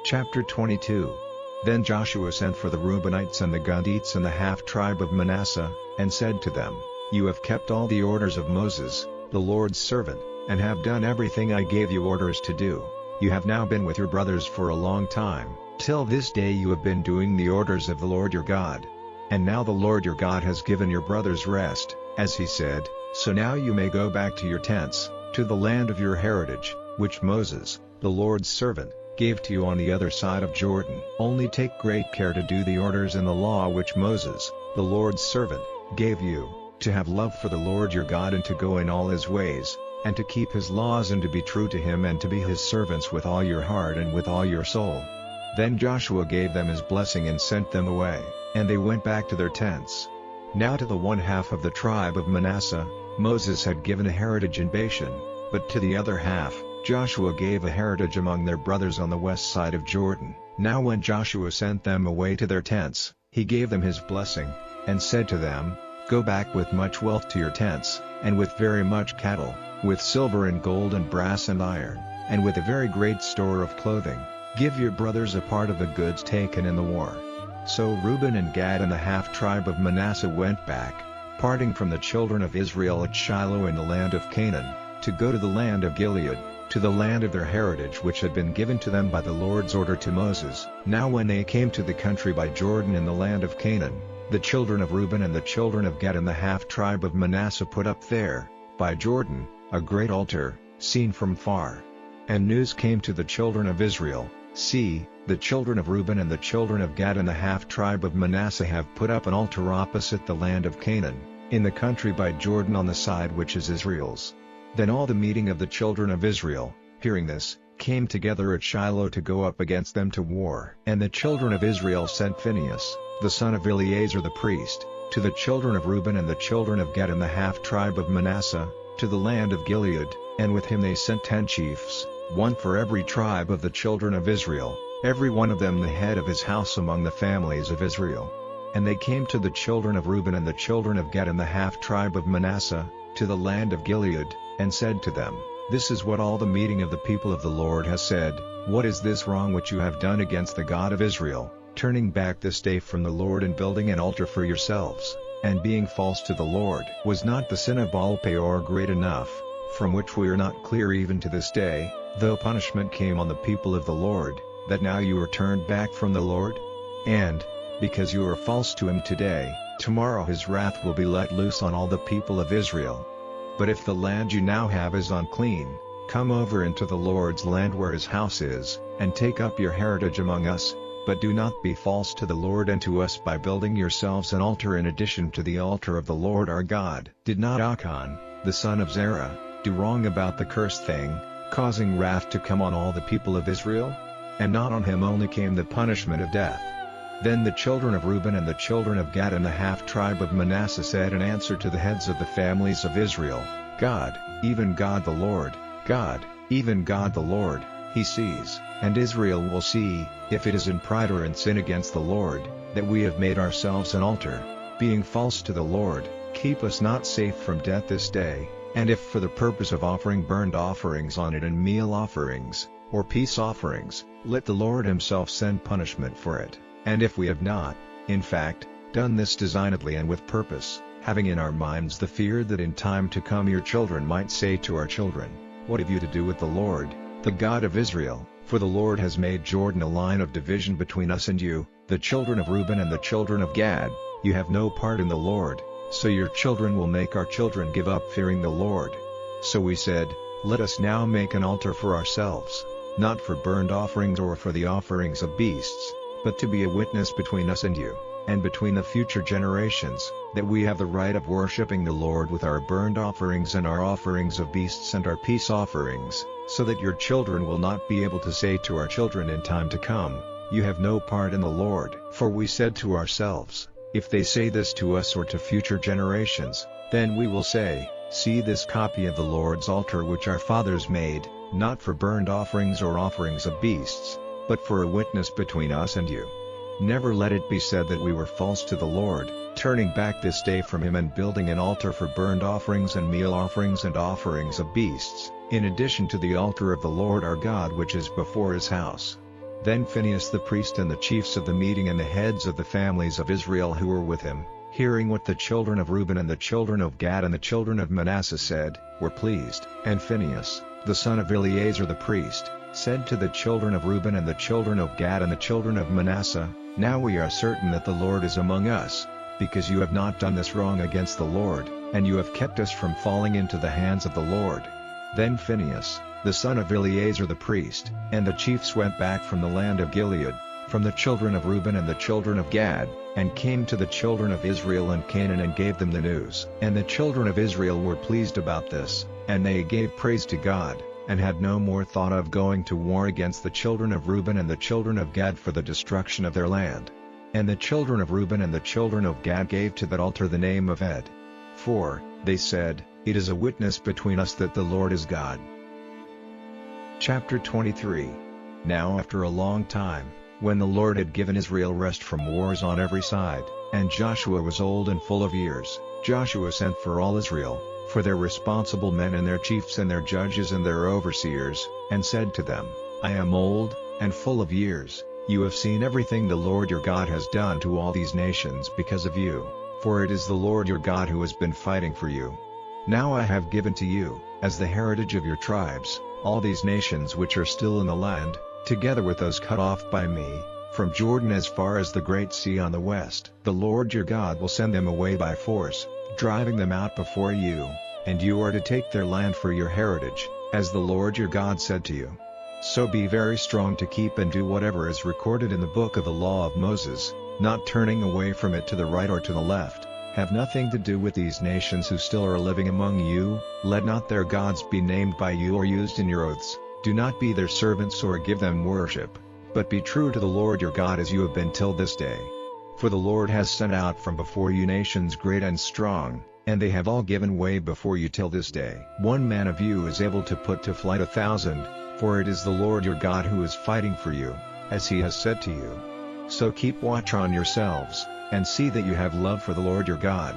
Chapter 22. Then Joshua sent for the Reubenites and the Gadites and the half-tribe of Manasseh, and said to them, You have kept all the orders of Moses, the Lord's servant, and have done everything I gave you orders to do. You have now been with your brothers for a long time, till this day you have been doing the orders of the Lord your God. And now the Lord your God has given your brothers rest, as he said, so now you may go back to your tents, to the land of your heritage, which Moses, the Lord's servant, gave to you on the other side of Jordan. Only take great care to do the orders and the law which Moses, the Lord's servant, gave you, to have love for the Lord your God and to go in all his ways, and to keep his laws and to be true to him and to be his servants with all your heart and with all your soul. Then Joshua gave them his blessing and sent them away, and they went back to their tents. Now to the one half of the tribe of Manasseh, Moses had given a heritage in Bashan, but to the other half, Joshua gave a heritage among their brothers on the west side of Jordan. Now when Joshua sent them away to their tents, he gave them his blessing, and said to them, Go back with much wealth to your tents, and with very much cattle, with silver and gold and brass and iron, and with a very great store of clothing. Give your brothers a part of the goods taken in the war. So Reuben and Gad and the half-tribe of Manasseh went back, parting from the children of Israel at Shiloh in the land of Canaan, to go to the land of Gilead, to the land of their heritage which had been given to them by the Lord's order to Moses. Now when they came to the country by Jordan in the land of Canaan, the children of Reuben and the children of Gad and the half-tribe of Manasseh put up there, by Jordan, a great altar, seen from far. And news came to the children of Israel, See, the children of Reuben and the children of Gad and the half-tribe of Manasseh have put up an altar opposite the land of Canaan, in the country by Jordan on the side which is Israel's. Then all the meeting of the children of Israel, hearing this, came together at Shiloh to go up against them to war. And the children of Israel sent Phinehas, the son of Eleazar the priest, to the children of Reuben and the children of Gad and the half-tribe of Manasseh, to the land of Gilead, and with him they sent 10 chiefs, one for every tribe of the children of Israel, every one of them the head of his house among the families of Israel. And they came to the children of Reuben and the children of Gad and the half-tribe of Manasseh, to the land of Gilead, and said to them, This is what all the meeting of the people of the Lord has said, What is this wrong which you have done against the God of Israel, turning back this day from the Lord and building an altar for yourselves, and being false to the Lord? Was not the sin of Baal-peor great enough, from which we are not clear even to this day, though punishment came on the people of the Lord, that now you are turned back from the Lord? And, because you are false to him today, tomorrow his wrath will be let loose on all the people of Israel. But if the land you now have is unclean, come over into the Lord's land where his house is, and take up your heritage among us, but do not be false to the Lord and to us by building yourselves an altar in addition to the altar of the Lord our God. Did not Achan, the son of Zerah, do wrong about the cursed thing, causing wrath to come on all the people of Israel? And not on him only came the punishment of death. Then the children of Reuben and the children of Gad and the half-tribe of Manasseh said in answer to the heads of the families of Israel, God, even God the Lord, God, even God the Lord, he sees, and Israel will see, if it is in pride or in sin against the Lord, that we have made ourselves an altar, being false to the Lord. Keep us not safe from death this day, and if for the purpose of offering burnt offerings on it and meal offerings, or peace offerings, let the Lord himself send punishment for it. And if we have not, in fact, done this designedly and with purpose, having in our minds the fear that in time to come your children might say to our children, What have you to do with the Lord, the God of Israel? For the Lord has made Jordan a line of division between us and you, the children of Reuben and the children of Gad. You have no part in the Lord, so your children will make our children give up fearing the Lord. So we said, Let us now make an altar for ourselves, not for burnt offerings or for the offerings of beasts, but to be a witness between us and you, and between the future generations, that we have the right of worshipping the Lord with our burnt offerings and our offerings of beasts and our peace offerings, so that your children will not be able to say to our children in time to come, You have no part in the Lord. For we said to ourselves, If they say this to us or to future generations, then we will say, See this copy of the Lord's altar which our fathers made, not for burnt offerings or offerings of beasts, but for a witness between us and you. Never let it be said that we were false to the Lord, turning back this day from him and building an altar for burnt offerings and meal offerings and offerings of beasts, in addition to the altar of the Lord our God which is before his house. Then Phinehas the priest and the chiefs of the meeting and the heads of the families of Israel who were with him, hearing what the children of Reuben and the children of Gad and the children of Manasseh said, were pleased. And Phinehas, the son of Eleazar the priest, said to the children of Reuben and the children of Gad and the children of Manasseh, Now we are certain that the Lord is among us, because you have not done this wrong against the Lord, and you have kept us from falling into the hands of the Lord. Then Phinehas, the son of Eleazar the priest, and the chiefs went back from the land of Gilead, from the children of Reuben and the children of Gad, and came to the children of Israel in Canaan and gave them the news. And the children of Israel were pleased about this, and they gave praise to God, and had no more thought of going to war against the children of Reuben and the children of Gad for the destruction of their land. And the children of Reuben and the children of Gad gave to that altar the name of Ed. For, they said, It is a witness between us that the Lord is God. Chapter 23. Now after a long time, when the Lord had given Israel rest from wars on every side, and Joshua was old and full of years, Joshua sent for all Israel, for their responsible men and their chiefs and their judges and their overseers, and said to them, I am old, and full of years. You have seen everything the Lord your God has done to all these nations because of you, for it is the Lord your God who has been fighting for you. Now I have given to you, as the heritage of your tribes, all these nations which are still in the land, together with those cut off by me, from Jordan as far as the great sea on the west. The Lord your God will send them away by force, driving them out before you, and you are to take their land for your heritage, as the Lord your God said to you. So be very strong to keep and do whatever is recorded in the book of the law of Moses, not turning away from it to the right or to the left. Have nothing to do with these nations who still are living among you. Let not their gods be named by you or used in your oaths. Do not be their servants or give them worship, but be true to the Lord your God as you have been till this day. For the Lord has sent out from before you nations great and strong, and they have all given way before you till this day. One man of you is able to put to flight 1,000, for it is the Lord your God who is fighting for you, as he has said to you. So keep watch on yourselves, and see that you have love for the Lord your God.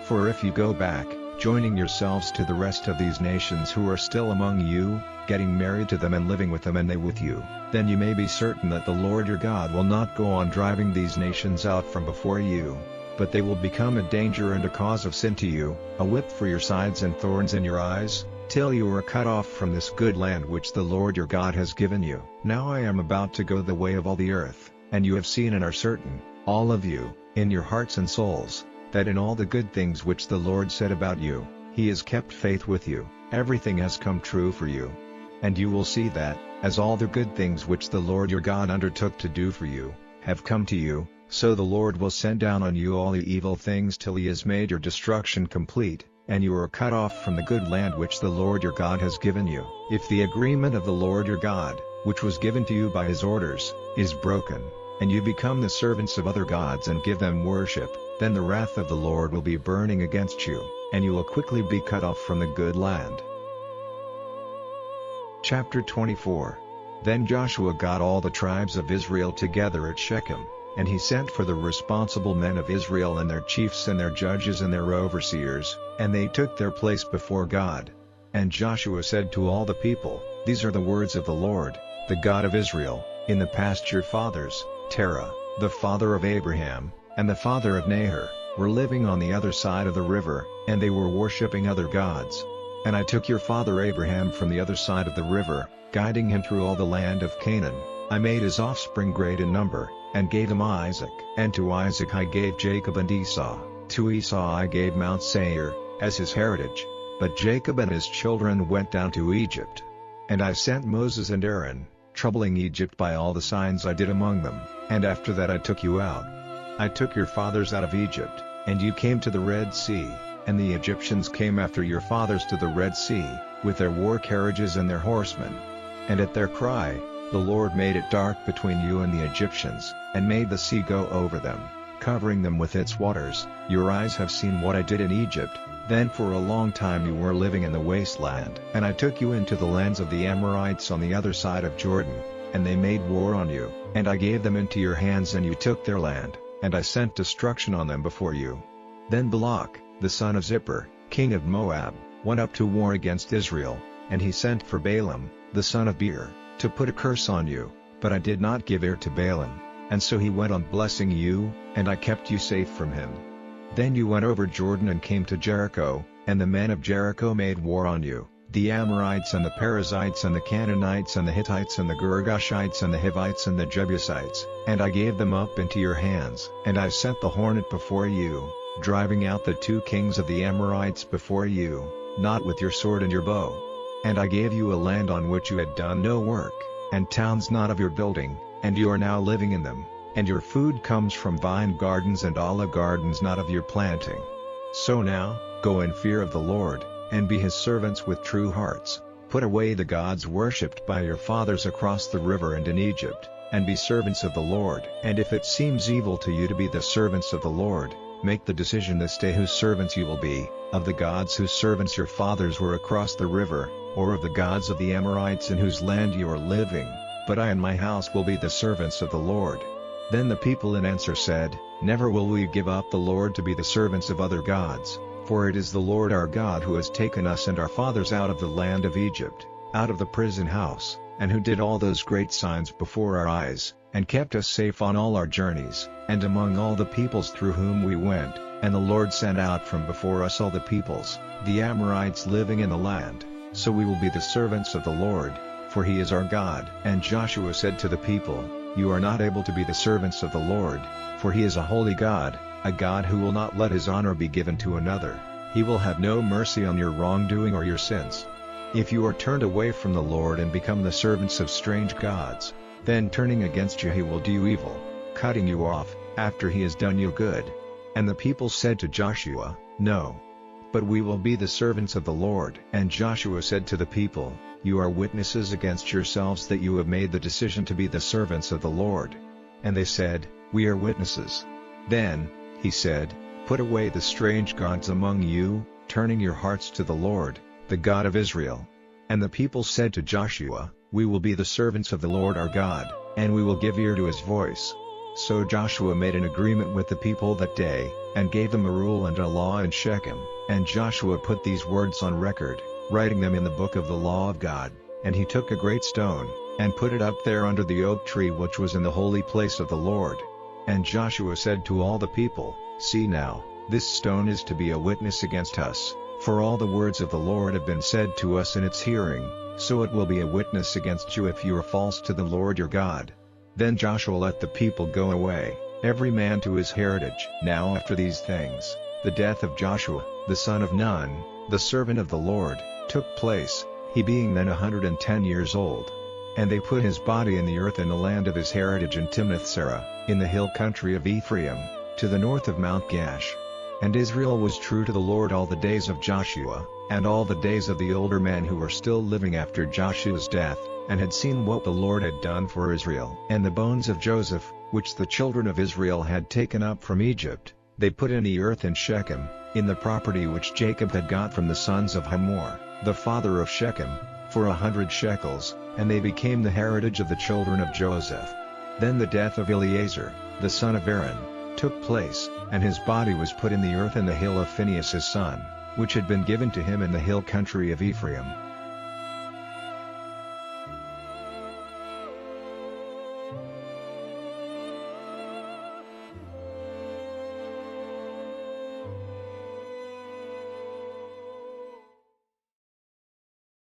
For if you go back, joining yourselves to the rest of these nations who are still among you, getting married to them and living with them and they with you, then you may be certain that the Lord your God will not go on driving these nations out from before you, but they will become a danger and a cause of sin to you, a whip for your sides and thorns in your eyes, till you are cut off from this good land which the Lord your God has given you. Now I am about to go the way of all the earth, and you have seen and are certain, all of you, in your hearts and souls, that in all the good things which the Lord said about you, he has kept faith with you, everything has come true for you. And you will see that, as all the good things which the Lord your God undertook to do for you, have come to you, so the Lord will send down on you all the evil things till he has made your destruction complete, and you are cut off from the good land which the Lord your God has given you. If the agreement of the Lord your God, which was given to you by his orders, is broken, and you become the servants of other gods and give them worship, then the wrath of the Lord will be burning against you, and you will quickly be cut off from the good land. Chapter 24. Then Joshua got all the tribes of Israel together at Shechem, and he sent for the responsible men of Israel and their chiefs and their judges and their overseers, and they took their place before God. And Joshua said to all the people, These are the words of the Lord, the God of Israel. In the past your fathers, Terah, the father of Abraham, and the father of Nahor, were living on the other side of the river, and they were worshipping other gods. And I took your father Abraham from the other side of the river, guiding him through all the land of Canaan. I made his offspring great in number, and gave him Isaac. And to Isaac I gave Jacob and Esau. To Esau I gave Mount Seir, as his heritage. But Jacob and his children went down to Egypt. And I sent Moses and Aaron, troubling Egypt by all the signs I did among them, and after that I took you out. I took your fathers out of Egypt, and you came to the Red Sea, and the Egyptians came after your fathers to the Red Sea, with their war carriages and their horsemen. And at their cry, the Lord made it dark between you and the Egyptians, and made the sea go over them, covering them with its waters. Your eyes have seen what I did in Egypt. Then for a long time you were living in the wasteland. And I took you into the lands of the Amorites on the other side of Jordan, and they made war on you, and I gave them into your hands and you took their land, and I sent destruction on them before you. Then Balak, the son of Zippor, king of Moab, went up to war against Israel, and he sent for Balaam, the son of Beor, to put a curse on you, but I did not give ear to Balaam, and so he went on blessing you, and I kept you safe from him. Then you went over Jordan and came to Jericho, and the men of Jericho made war on you, the Amorites and the Perizzites and the Canaanites and the Hittites and the Girgashites and the Hivites and the Jebusites, and I gave them up into your hands. And I sent the hornet before you, driving out the 2 kings of the Amorites before you, not with your sword and your bow. And I gave you a land on which you had done no work, and towns not of your building, and you are now living in them, and your food comes from vine gardens and olive gardens not of your planting. So now, go in fear of the Lord, and be his servants with true hearts. Put away the gods worshipped by your fathers across the river and in Egypt, and be servants of the Lord. And if it seems evil to you to be the servants of the Lord, make the decision this day whose servants you will be, of the gods whose servants your fathers were across the river, or of the gods of the Amorites in whose land you are living, but I and my house will be the servants of the Lord. Then the people in answer said, Never will we give up the Lord to be the servants of other gods, for it is the Lord our God who has taken us and our fathers out of the land of Egypt, out of the prison house, and who did all those great signs before our eyes, and kept us safe on all our journeys, and among all the peoples through whom we went, and the Lord sent out from before us all the peoples, the Amorites living in the land, so we will be the servants of the Lord, for he is our God. And Joshua said to the people, You are not able to be the servants of the Lord, for he is a holy God, a God who will not let his honor be given to another. He will have no mercy on your wrongdoing or your sins. If you are turned away from the Lord and become the servants of strange gods, then turning against you he will do you evil, cutting you off, after he has done you good. And the people said to Joshua, No. But we will be the servants of the Lord. And Joshua said to the people, You are witnesses against yourselves that you have made the decision to be the servants of the Lord. And they said, We are witnesses. Then, he said, Put away the strange gods among you, turning your hearts to the Lord, the God of Israel. And the people said to Joshua, We will be the servants of the Lord our God, and we will give ear to his voice. So Joshua made an agreement with the people that day, and gave them a rule and a law in Shechem. And Joshua put these words on record, writing them in the book of the law of God. And he took a great stone, and put it up there under the oak tree which was in the holy place of the Lord. And Joshua said to all the people, See now, this stone is to be a witness against us, for all the words of the Lord have been said to us in its hearing, so it will be a witness against you if you are false to the Lord your God. Then Joshua let the people go away, every man to his heritage. Now after these things, the death of Joshua, the son of Nun, the servant of the Lord, took place, he being then 110 years old. And they put his body in the earth in the land of his heritage in Timnath-serah, in the hill country of Ephraim, to the north of Mount Gash. And Israel was true to the Lord all the days of Joshua, and all the days of the older men who were still living after Joshua's death, and had seen what the Lord had done for Israel. And the bones of Joseph, which the children of Israel had taken up from Egypt, they put in the earth in Shechem, in the property which Jacob had got from the sons of Hamor, the father of Shechem, for 100 shekels, and they became the heritage of the children of Joseph. Then the death of Eleazar, the son of Aaron, took place, and his body was put in the earth in the hill of Phinehas his son, which had been given to him in the hill country of Ephraim.